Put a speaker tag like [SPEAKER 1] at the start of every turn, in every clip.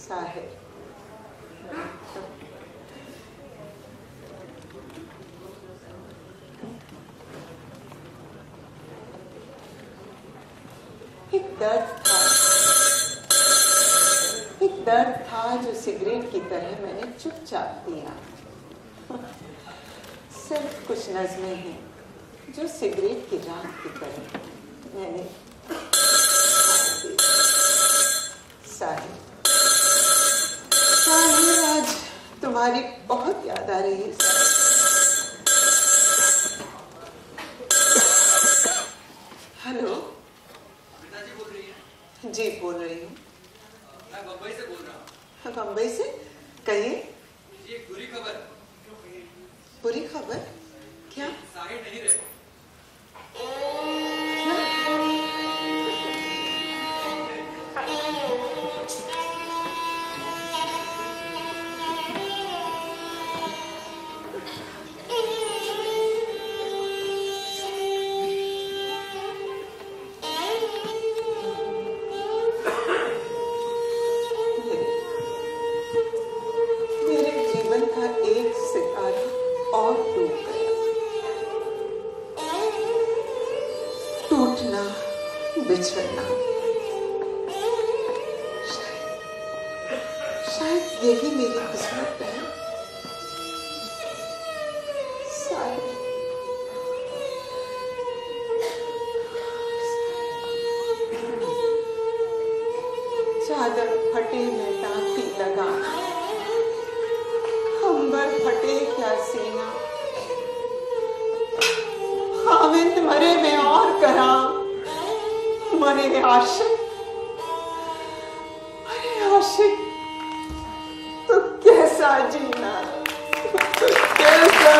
[SPEAKER 1] साहिर। एक दर्द था जो सिगरेट की तरह मैंने चुपचाप पिया। सिर्फ कुछ नज़में हैं जो सिगरेट की राख की तरह मैंने साहिर, आज तुम्हारी बहुत याद आ रही है। हेलो,
[SPEAKER 2] पिताजी बोल रही है?
[SPEAKER 1] जी बोल रही हूँ।
[SPEAKER 2] मैं बम्बई से बोल रहा हूँ।
[SPEAKER 1] बम्बई से? कहिए।
[SPEAKER 2] ये एक बुरी खबर।
[SPEAKER 1] बुरी खबर? क्या?
[SPEAKER 2] साहिर नहीं रहे।
[SPEAKER 1] टूटना, बिछड़ना, शायद यही मेरी किस्मत है। चादर फटे में टाँकी लगा, अंबर फटे क्या सीना, खाविंद मरे में और करा, मरे आशिक तो कैसा जीना, कैसा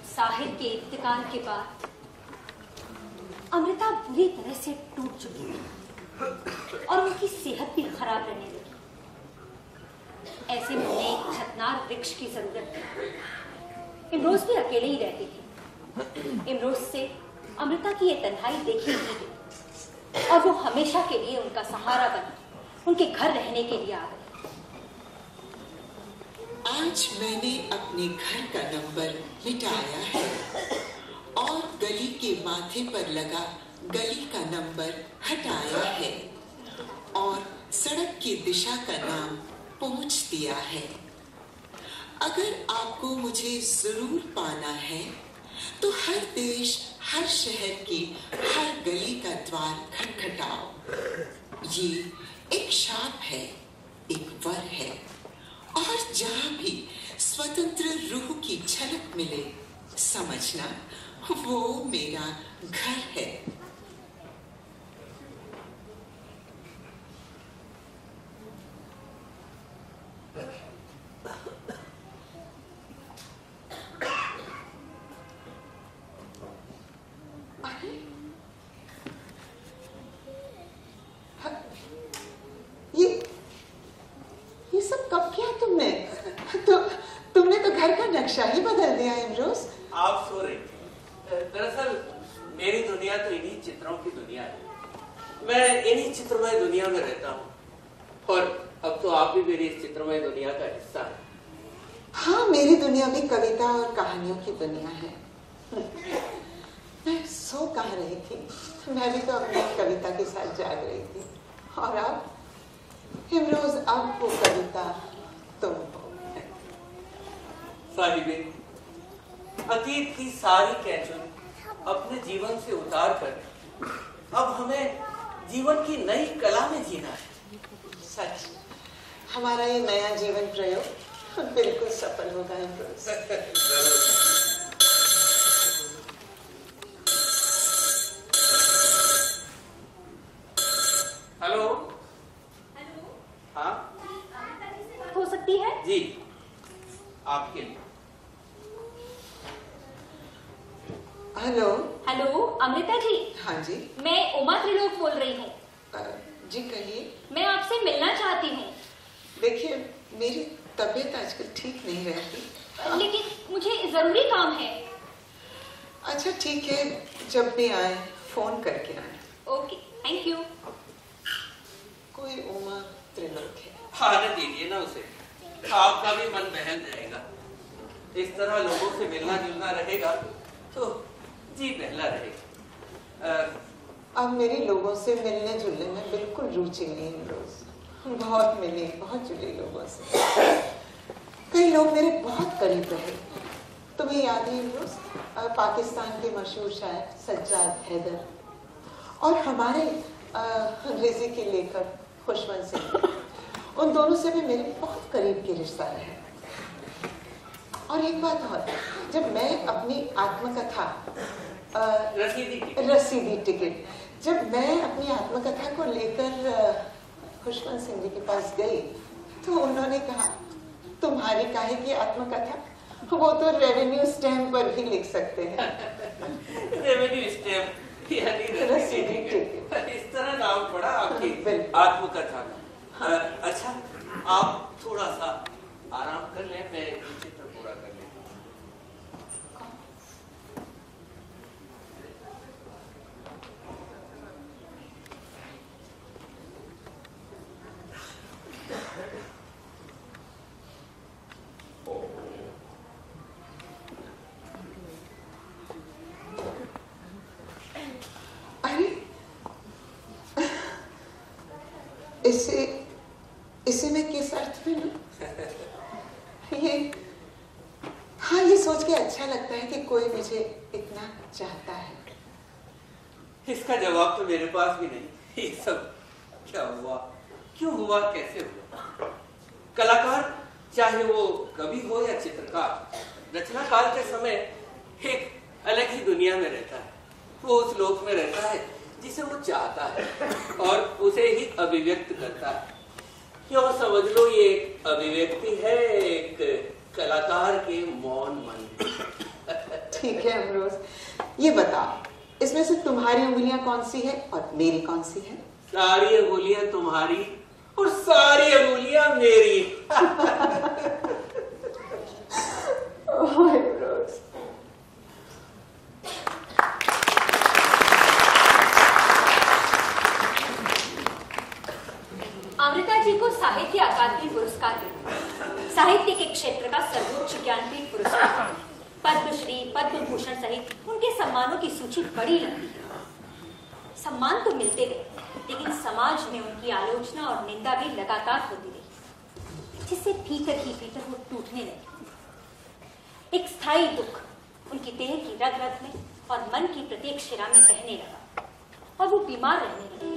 [SPEAKER 3] साहिर के इंतकाल के बाद अमृता बुरी तरह से टूट चुकी थी और उनकी सेहत भी खराब रहने लगी। ऐसे में उन्हें एक छतनार वृक्ष की जरूरत थी। इमरोज भी अकेले ही रहती थी। इमरोज से अमृता की ये तन्हाई देखी नहीं गई और वो हमेशा के लिए उनका सहारा बन उनके घर रहने के लिए आ गई।
[SPEAKER 4] आज मैंने अपने घर का नंबर मिटाया है और गली के माथे पर लगा गली का नंबर हटाया है और सड़क की दिशा का नाम पहुंच दिया है। अगर आपको मुझे जरूर पाना है तो हर देश, हर शहर की हर गली का द्वार खटखटाओ। ये एक शाप है, एक वर है और जहां भी स्वतंत्र रूह की झलक मिले समझना वो मेरा घर है।
[SPEAKER 1] ये सब कब किया तुमने? तुमने तो घर का नक्शा ही बदल दिया इमरोज।
[SPEAKER 2] आप सो रही थी। दरअसल मेरी दुनिया तो इन्हीं चित्रों की दुनिया है। मैं इन्हीं चित्रमय दुनिया में रहता हूँ और अब तो आप भी मेरी इस चित्रमय दुनिया का हिस्सा है।
[SPEAKER 1] हाँ, मेरी दुनिया भी कविता और कहानियों की दुनिया है। मैं सो कहाँ रही थी? मैं भी तो अपनी कविता के साथ जाग रही थी। और अब इमरोज, अब वो कविता तुम हो।
[SPEAKER 2] साहिबे, अतीत की सारी कैचुन अपने जीवन से उतार कर अब हमें जीवन की नई कला में जीना है।
[SPEAKER 1] सच, हमारा ये नया जीवन प्रयोग बिल्कुल सफल होगा इमरोज।
[SPEAKER 3] अमृता जी।
[SPEAKER 1] हाँ जी।
[SPEAKER 3] मैं उमा त्रिलोक बोल रही हूँ।
[SPEAKER 1] जी कहिए।
[SPEAKER 3] मैं आपसे मिलना चाहती हूँ।
[SPEAKER 1] देखिए मेरी तबीयत आजकल ठीक नहीं रहती।
[SPEAKER 3] लेकिन मुझे जरूरी काम है।
[SPEAKER 1] अच्छा ठीक है, जब भी आए फोन करके आए।
[SPEAKER 3] Okay, thank you.
[SPEAKER 1] कोई उमा त्रिलोक है?
[SPEAKER 2] आने दीजिए ना उसे, आपका भी मन बहल जाएगा। इस तरह लोगों से मिलना जुलना रहेगा तो जी बहला रहेगा।
[SPEAKER 1] अब मेरी लोगों से मिलने जुलने में बिल्कुल रुचि नहीं है रोज। बहुत मिली, बहुत जुड़ी लोगों से। कई लोग मेरे बहुत करीब रहे। तुम्हें याद है रोज, पाकिस्तान के मशहूर शायर सज्जाद हैदर और हमारे अंग्रेजी के लेखक खुशवंत सिंह, उन दोनों से भी मेरे बहुत करीब के रिश्ता रहे। और एक बात और, जब मैं अपनी आत्मकथा रसीदी टिकट, जब मैं अपनी आत्मकथा को लेकर खुशवंत सिंह जी के पास गई तो उन्होंने कहा तुम्हारी काहे की आत्मकथा, वो तो रेवेन्यू स्टैम्प पर भी लिख सकते हैं।
[SPEAKER 2] रेवेन्यू स्टैम्प यानी रसीदी टिकट, इस तरह नाम पड़ा आपकी आत्मकथा का। अच्छा आप थोड़ा सा आराम कर लें, मैं चित्र पूरा कर लेता हूँ।
[SPEAKER 1] इसे मैं किस अर्थ में लूं? ये सोच के अच्छा लगता है कि कोई मुझे इतना चाहता है।
[SPEAKER 2] इसका जवाब तो मेरे पास भी नहीं। ये सब क्या हुआ, क्यों हुआ, कैसे हुआ? कलाकार चाहे वो कवि हो या चित्रकार, रचनाकाल के समय एक अलग ही दुनिया में रहता है। वो उस लोक में रहता है जिसे वो चाहता है और उसे ही अभिव्यक्त करता है। क्यों समझ लो ये एक अभिव्यक्ति है, एक कलाकार के मौन मन।
[SPEAKER 1] ठीक है अमरोज, ये बताओ इसमें से तुम्हारी उंगलियां कौन सी है और मेरी कौन सी है?
[SPEAKER 2] सारी अंगुलियां तुम्हारी और सारी अंगुलियां मेरी।
[SPEAKER 1] अमरोज,
[SPEAKER 3] अमृता जी को साहित्य अकादमी पुरस्कार मिला। साहित्य के क्षेत्र का सर्वोच्च ज्ञानपीठ पुरस्कार, पद्मश्री, पद्म भूषण सहित उनके सम्मानों की सूची बड़ी लंबी है। सम्मान तो मिलते गए, लेकिन समाज में उनकी आलोचना और निंदा भी लगातार होती रही, जिससे भीतर ही भीतर वो टूटने लगी। एक स्थायी दुख उनकी देह की रग रग में और मन की प्रत्येक शिरा में बहने लगा और वो बीमार रहने लगी।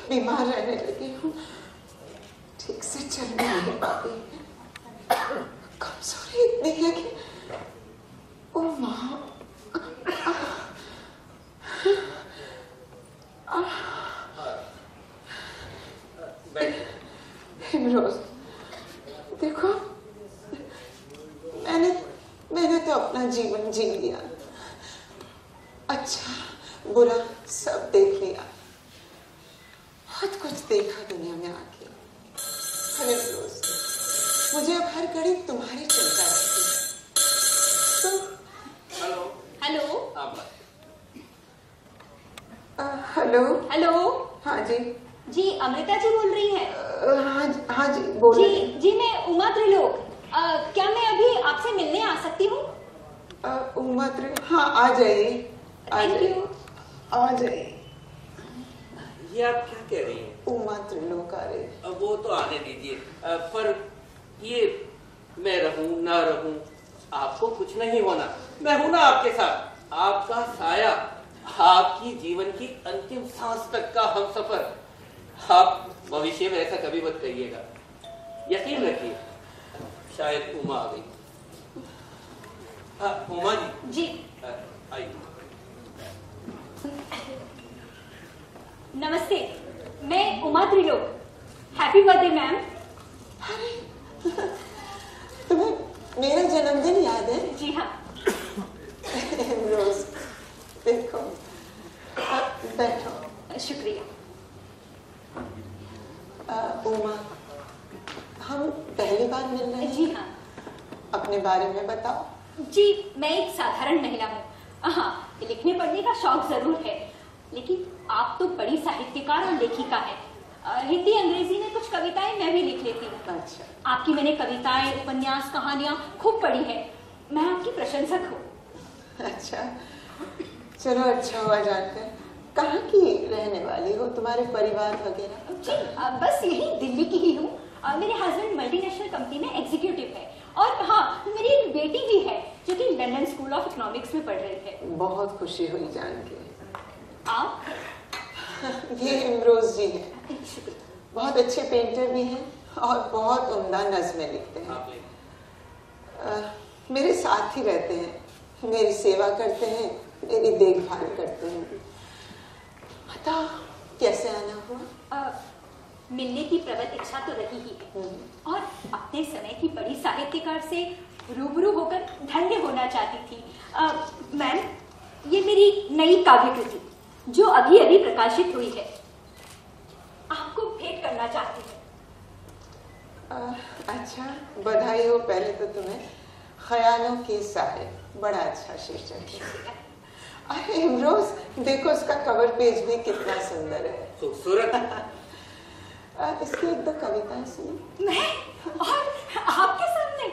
[SPEAKER 1] बीमार रहने लगी हूँ, ठीक से चल नहीं पाती। कमजोरी इतनी है कि ओ माँ, हिमरोज देखो, मैंने तो अपना जीवन जी लिया, अच्छा बुरा सब देख लिया, बहुत कुछ देखा दुनिया में आके। हिमरोज, मुझे अब हर घड़ी तुम्हारी चिंता रहती है।
[SPEAKER 2] हेलो
[SPEAKER 3] हेलो
[SPEAKER 1] हेलो
[SPEAKER 3] हेलो,
[SPEAKER 1] हाँ जी
[SPEAKER 3] जी अमृता जी बोल रही हैं?
[SPEAKER 1] हाँ जी बोलिए।
[SPEAKER 3] जी मैं उमा त्रिलोक, क्या मैं अभी आपसे मिलने आ सकती हूँ?
[SPEAKER 1] उमा त्रिलोक, हाँ आ जाइए, आ
[SPEAKER 3] थैंक
[SPEAKER 1] जाइए।
[SPEAKER 3] यू।
[SPEAKER 1] आ जाइए।
[SPEAKER 2] ये आप क्या कह रही हैं?
[SPEAKER 1] उमा त्रिलोक आ रही।
[SPEAKER 2] अब वो तो आने दीजिए, पर ये मैं रहूं ना रहूं, आपको कुछ नहीं होना। मैं हूं ना आपके साथ, आपका साया, आपकी जीवन की अंतिम सांस तक का हमसफर। आप भविष्य में ऐसा कभी मत कहिएगा, यकीन रखिए। शायद उमा आ गई। उमा जी आइए।
[SPEAKER 3] नमस्ते, मैं Uma Trilok. Happy birthday ma'am.
[SPEAKER 1] तुम्हें मेरा जन्मदिन याद है?
[SPEAKER 3] जी हाँ।
[SPEAKER 1] रोज देखो, बैठो।
[SPEAKER 3] शुक्रिया।
[SPEAKER 1] उमा, हम पहली बार मिल रहे हैं।
[SPEAKER 3] जी हाँ।
[SPEAKER 1] अपने बारे में बताओ।
[SPEAKER 3] जी, मैं एक साधारण महिला हूँ। हाँ, लिखने पढ़ने का शौक जरूर है, लेकिन आप तो बड़ी साहित्यकार और लेखिका है। हिंदी अंग्रेजी में कुछ कविताएं मैं भी लिख लेती हूँ।
[SPEAKER 1] अच्छा।
[SPEAKER 3] आपकी मैंने कविताएं, उपन्यास, कहानियां खूब पढ़ी है। मैं आपकी प्रशंसक हूँ।
[SPEAKER 1] अच्छा, चलो अच्छा हुआ जानकर। कहाँ की रहने वाली हो? तुम्हारे परिवार वगैरह?
[SPEAKER 3] जी, बस यही दिल्ली की ही हूँ। मेरे हस्बैंड मल्टीनेशनल कंपनी में एग्जीक्यूटिव है, और हाँ, मेरी एक बेटी भी है जो कि लंदन स्कूल ऑफ इकोनॉमिक्स में पढ़ रही है।
[SPEAKER 1] बहुत खुशी हुई जान के।
[SPEAKER 3] आप?
[SPEAKER 1] ये इमरोज जी हैं। बहुत अच्छे पेंटर भी हैं और बहुत उम्दा नज़्में लिखते हैं। मेरे साथ ही रहते हैं, मेरी सेवा करते हैं, मेरी देखभाल करते हैं। बताओ कैसे आना हुआ?
[SPEAKER 3] मिलने की प्रबल इच्छा तो रही ही है, और अपने समय की बड़ी साहित्यकार से रूबरू होकर धन्य होना चाहती थी। मैम, ये मेरी नई काव्य कृति जो अभी अभी प्रकाशित हुई है, आपको भेंट करना चाहती हूँ।
[SPEAKER 1] अच्छा, बधाई हो पहले तो तुम्हें। ख्यालों के साए, बड़ा अच्छा शीर्षक है। अरे इमरोज, देखो उसका कवर पेज भी कितना सुंदर है।
[SPEAKER 2] खूबसूरत।
[SPEAKER 1] इसकी एक दो कविताएं सुनी।
[SPEAKER 3] मैं? और आपके सामने?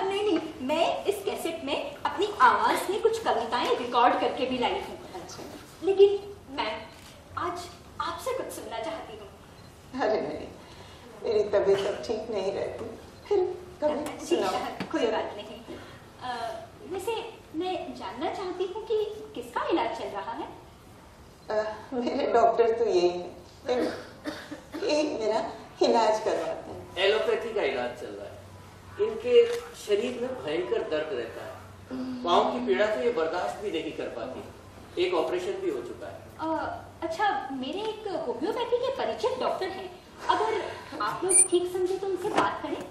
[SPEAKER 3] नहीं, मैं इस कैसेट में अपनी आवाज में कुछ कविताएं रिकॉर्ड करके भी लाई हूँ।
[SPEAKER 1] अच्छा।
[SPEAKER 3] लेकिन मैं आज आपसे कुछ सुनना चाहती हूँ।
[SPEAKER 1] अरे नहीं, मेरी तबीयत अब ठीक नहीं रहती, फिर कभी सुनाओ।
[SPEAKER 3] कोई बात नहीं। वैसे मैं जानना चाहती हूँ कि किसका इलाज चल रहा है?
[SPEAKER 1] मेरे डॉक्टर तो यही है, यही मेरा इलाज करवाते हैं।
[SPEAKER 2] एलोपैथी का इलाज चल रहा है। इनके शरीर में भयंकर दर्द रहता है, पाँव की पीड़ा तो ये बर्दाश्त भी नहीं कर पाती। एक ऑपरेशन भी हो चुका है।
[SPEAKER 3] अच्छा, मेरे एक होम्योपैथी के परिचित डॉक्टर हैं, अगर आप लोग ठीक समझे तो उनसे बात करें।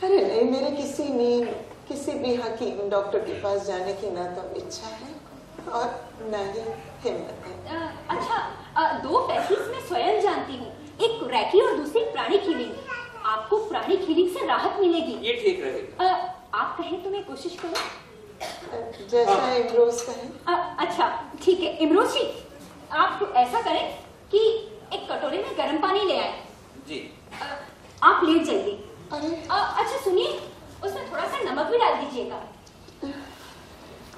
[SPEAKER 1] अरे नहीं, मेरे किसी भी हकीम डॉक्टर के पास जाने की ना तो इच्छा है और न ही हिम्मत है।
[SPEAKER 3] अच्छा, दो पैसेज मैं स्वयं जानती हूँ, एक रैकी और दूसरी प्राणिक हीलिंग। आपको प्राणिक हीलिंग से राहत मिलेगी।
[SPEAKER 2] ये ठीक रहेगा।
[SPEAKER 3] आप कहें तो मैं कोशिश करूँ?
[SPEAKER 1] जैसा इमरोज कहें।
[SPEAKER 3] अच्छा ठीक है इमरोज जी, आप ऐसा करें कि एक कटोरे में गर्म पानी ले आए।
[SPEAKER 2] जी।
[SPEAKER 3] आप लेट जाइए।
[SPEAKER 1] अरे
[SPEAKER 3] अच्छा सुनिए, उसमें थोड़ा सा नमक भी डाल दीजिएगा।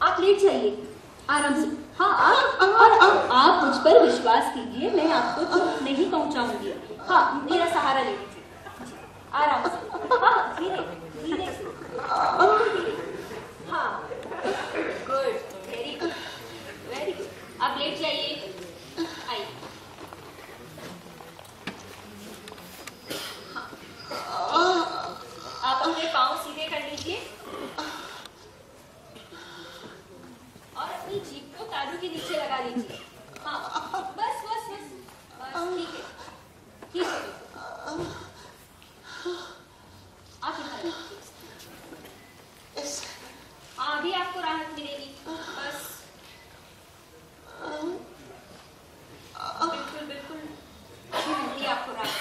[SPEAKER 3] आप लेट जाइए आराम से। हाँ, आप मुझ पर विश्वास कीजिए, मैं आपको चोट नहीं पहुंचाऊंगी। हाँ, मेरा सहारा ले लीजिए आराम से। हाँ, धीरे धीरे से। हाँ, good, very good, very good. आप लेट जाइए। आइए। आप अपने पाँव सीधे कर लीजिए और अपनी जीभ को तालू के नीचे लगा लीजिए। हाँ, बस बस बस बस, ठीक है, ठीक है। आप यहाँ रखिए। हाँ, अभी आपको राहत मिलेगी। बस बिल्कुल बिल्कुल अभी मिलती है आपको राहत।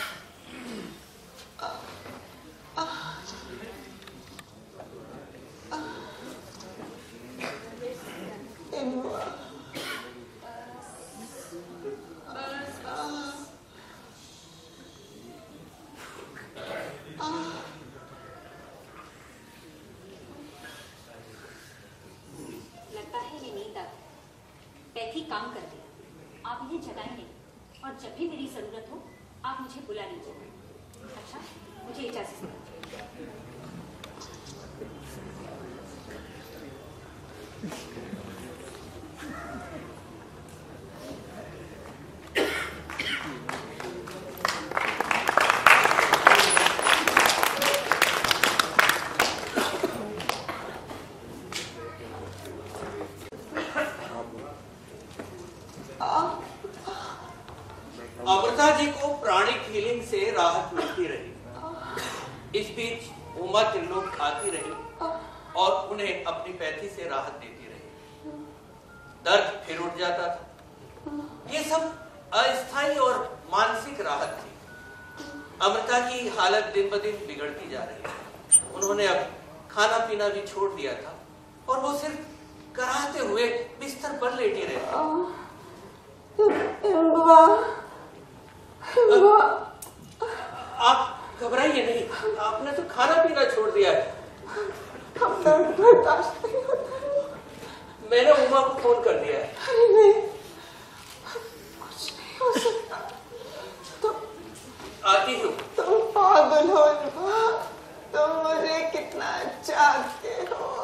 [SPEAKER 3] कैथी काम कर दिया। आप इन्हें जगाएं नहीं और जब भी मेरी जरूरत हो आप मुझे बुला लीजिए। अच्छा, मुझे इजाजत दीजिए।
[SPEAKER 2] अमृता जी को प्राणिक हीलिंग से राहत मिलती रही। इस बीच उमा त्रिलोक आती रही और उन्हें अपनी पैथी से राहत देती रही। दर्द फिर उठ जाता था। ये सब अस्थायी और मानसिक राहत थी। अमृता की हालत दिन ब दिन बिगड़ती जा रही है। उन्होंने अब खाना पीना भी छोड़ दिया था और वो सिर्फ कराहते हुए बिस्तर पर लेटी रहती। आप घबराइए नहीं, आपने तो खाना पीना छोड़ दिया है।
[SPEAKER 1] हम दर्द बर्दाश्त नहीं होता।
[SPEAKER 2] मैंने उमा को फोन कर दिया है।
[SPEAKER 1] अरे नहीं, कुछ नहीं हो सकता। तुम
[SPEAKER 2] आती हूँ।
[SPEAKER 1] तुम पागल हो उमा, तुम मुझे कितना चाहते हो।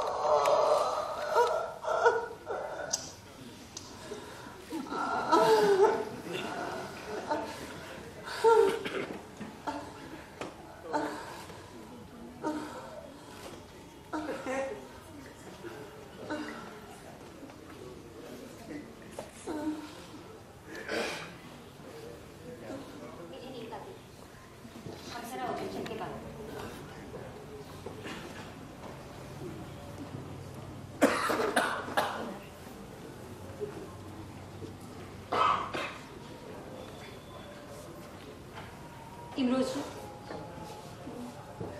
[SPEAKER 3] इमरोज जी,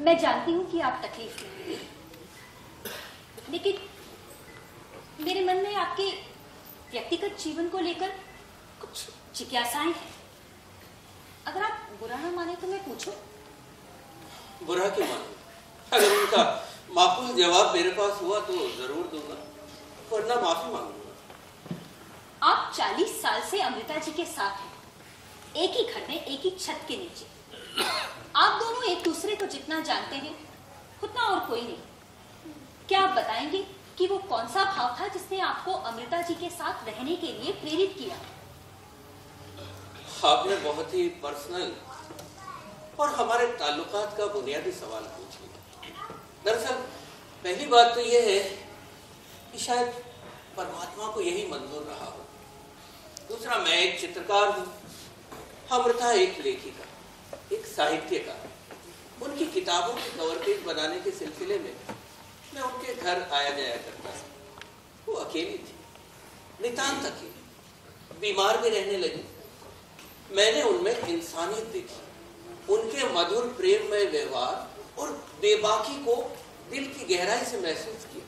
[SPEAKER 3] मैं जानती हूं कि आप तकलीफ में, लेकिन मेरे मन में आपके व्यक्तिगत जीवन को लेकर कुछ जिज्ञासाएं हैं। अगर आप बुरा ना माने तो मैं पूछूं?
[SPEAKER 2] बुरा क्यों मानूं? अगर उनका माकूल जवाब मेरे पास हुआ तो जरूर दूंगा, वरना माफी मांगूंगा।
[SPEAKER 3] आप 40 साल से अमृता जी के साथ हैं, एक ही घर में, एक ही छत के नीचे। आप दोनों एक दूसरे को जितना जानते हैं उतना और कोई नहीं। क्या आप बताएंगे कि वो कौन सा भाव था जिसने आपको अमृता जी के साथ रहने के लिए प्रेरित किया?
[SPEAKER 2] आपने बहुत ही पर्सनल और हमारे ताल्लुकात का बुनियादी सवाल पूछ लिया। दरअसल पहली बात तो यह है कि शायद परमात्मा को यही मंजूर रहा हो। दूसरा, मैं एक चित्रकार हूं, अमृता एक लेखिका, एक साहित्यकार। उनकी किताबों के कवर पेज बनाने के सिलसिले में मैं उनके घर आया जाया करता था। वो अकेली थी, नितांत अकेली, बीमार भी रहने लगी। मैंने उनमें इंसानियत देखी, उनके मधुर प्रेममय व्यवहार और बेबाकी को दिल की गहराई से महसूस किया।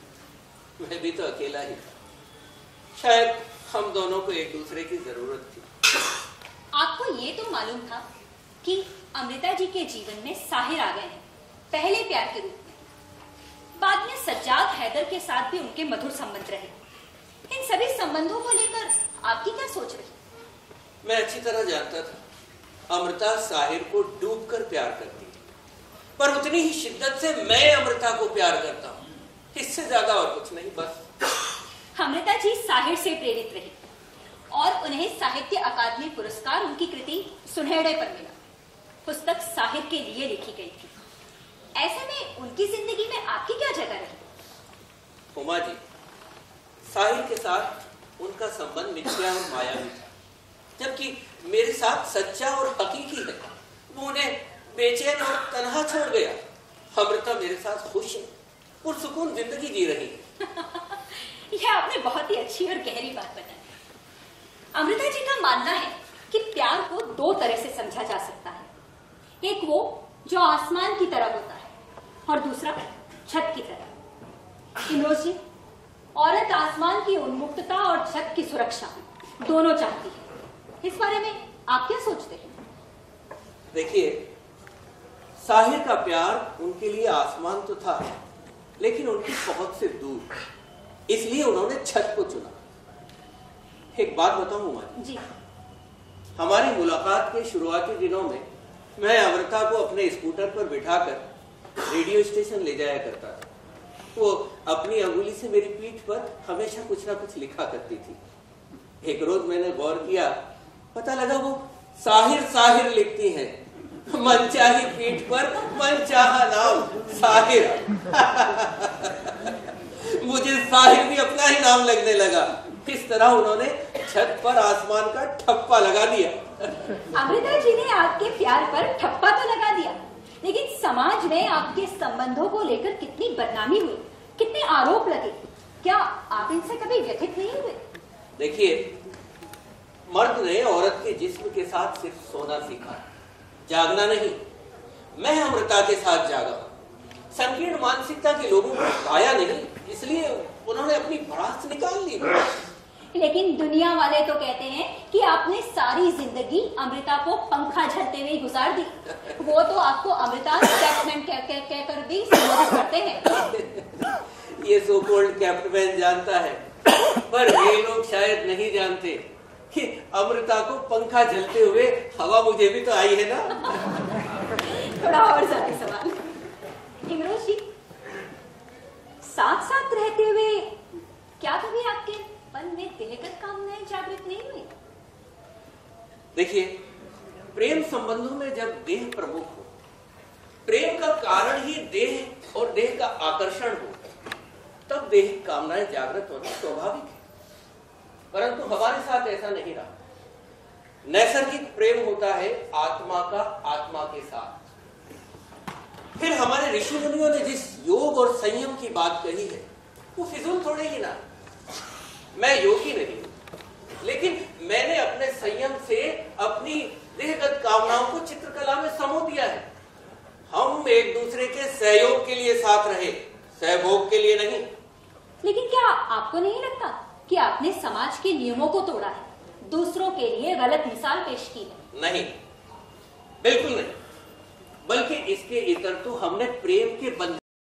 [SPEAKER 2] मैं भी तो अकेला ही था। शायद हम दोनों को एक दूसरे की जरूरत थी।
[SPEAKER 3] आपको ये तो मालूम था कि अमृता जी के जीवन में साहिर आ गए हैं, पहले प्यार के रूप में। बाद में सज्जाद हैदर के साथ भी उनके मधुर संबंध रहे। इन सभी संबंधों को लेकर आपकी क्या सोच रही?
[SPEAKER 2] मैं अच्छी तरह जानता था अमृता साहिर को डूबकर प्यार करती है, पर उतनी ही शिद्दत से मैं अमृता को प्यार करता हूँ। इससे ज्यादा और कुछ नहीं। बस
[SPEAKER 3] अमृता जी साहिर से प्रेरित रही और उन्हें साहित्य अकादमी पुरस्कार उनकी कृति सुनहरे पर मिला। पुस्तक साहिर के लिए लिखी गई थी। ऐसे में उनकी जिंदगी में आपकी क्या जगह रही?
[SPEAKER 2] उमा जी, साहिर के साथ उनका संबंध मिथ्या और मायावी था, जबकि मेरे साथ सच्चा और हकीकी है। वो उन्हें बेचैन और तन्हा छोड़ गया। अमृता मेरे साथ खुश है और सुकून जिंदगी जी रही है।
[SPEAKER 3] यह आपने बहुत ही अच्छी और गहरी बात बताई। अमृता जी का मानना है कि प्यार को दो तरह से समझा जा सकता है। एक वो जो आसमान की तरह होता है और दूसरा छत की तरह। इमरोज जी, औरत आसमान की उन्मुक्तता और छत की सुरक्षा दोनों चाहती है। इस बारे में आप क्या सोचते हैं?
[SPEAKER 2] देखिए, साहिर का प्यार उनके लिए आसमान तो था, लेकिन उनकी पहुंच से दूर, इसलिए उन्होंने छत को चुना। एक बात बताऊं उमा
[SPEAKER 3] जी।
[SPEAKER 2] हमारी मुलाकात के शुरुआती दिनों में मैं अमृता को अपने स्कूटर पर बिठाकर रेडियो स्टेशन ले जाया करता था। वो अपनी अंगुली से मेरी पीठ पर हमेशा कुछ ना कुछ लिखा करती थी। एक रोज मैंने गौर किया, पता लगा वो साहिर साहिर लिखती हैं। मनचाही पीठ पर मनचाहा नाम साहिर। मुझे साहिर भी अपना ही नाम लगने लगा। इस तरह उन्होंने छत पर आसमान का ठप्पा लगा दिया।
[SPEAKER 3] अमृता जी ने आपके प्यार पर ठप्पा तो लगा दिया, लेकिन समाज में आपके संबंधों को लेकर कितनी बदनामी हुई, कितने आरोप लगे। क्या आप इनसे कभी व्यथित नहीं हुए?
[SPEAKER 2] देखिए, मर्द ने औरत के जिस्म के साथ सिर्फ सोना सीखा, जागना नहीं। मैं अमृता के साथ जागा। संकीर्ण मानसिकता के लोगों को पाया नहीं, इसलिए उन्होंने अपनी भड़ास निकाल ली।
[SPEAKER 3] लेकिन दुनिया वाले तो कहते हैं कि आपने सारी जिंदगी अमृता को पंखा झलते हुए गुजार दी। वो तो आपको अमृता कैप्टमैन कह कर भी संबोधित करते हैं।
[SPEAKER 2] ये सो कॉल्ड कैप्टमैन जानता है, पर ये लोग शायद नहीं जानते कि अमृता को पंखा झलते हुए हवा मुझे भी तो आई है ना।
[SPEAKER 3] थोड़ा और ज्यादा सवाल, हिमरोज जी, साथ साथ रहते हुए क्या कभी आपके मन में देहगत कामनाएं जागृत नहीं हुई?
[SPEAKER 2] देखिए, प्रेम संबंधों में जब देह प्रमुख हो, प्रेम का कारण ही देह और देह का आकर्षण हो, तब देह कामनाएं जागृत होना स्वाभाविक है। परंतु हमारे साथ ऐसा नहीं रहा। नैसर्गिक प्रेम होता है आत्मा का आत्मा के साथ। फिर हमारे ऋषि मुनियों ने जिस योग और संयम की बात कही है, वो फिजूल थोड़े ही ना। मैं योगी नहीं, लेकिन मैंने अपने संयम से अपनी देहगत कामनाओं को चित्रकला में समो दिया है। हम एक दूसरे के सहयोग के लिए साथ रहे, सहभोग के लिए नहीं।
[SPEAKER 3] लेकिन क्या आपको नहीं लगता कि आपने समाज के नियमों को तोड़ा है, दूसरों के लिए गलत मिसाल पेश की है?
[SPEAKER 2] नहीं, बिल्कुल नहीं, बल्कि इसके इतर तो हमने प्रेम के बंधन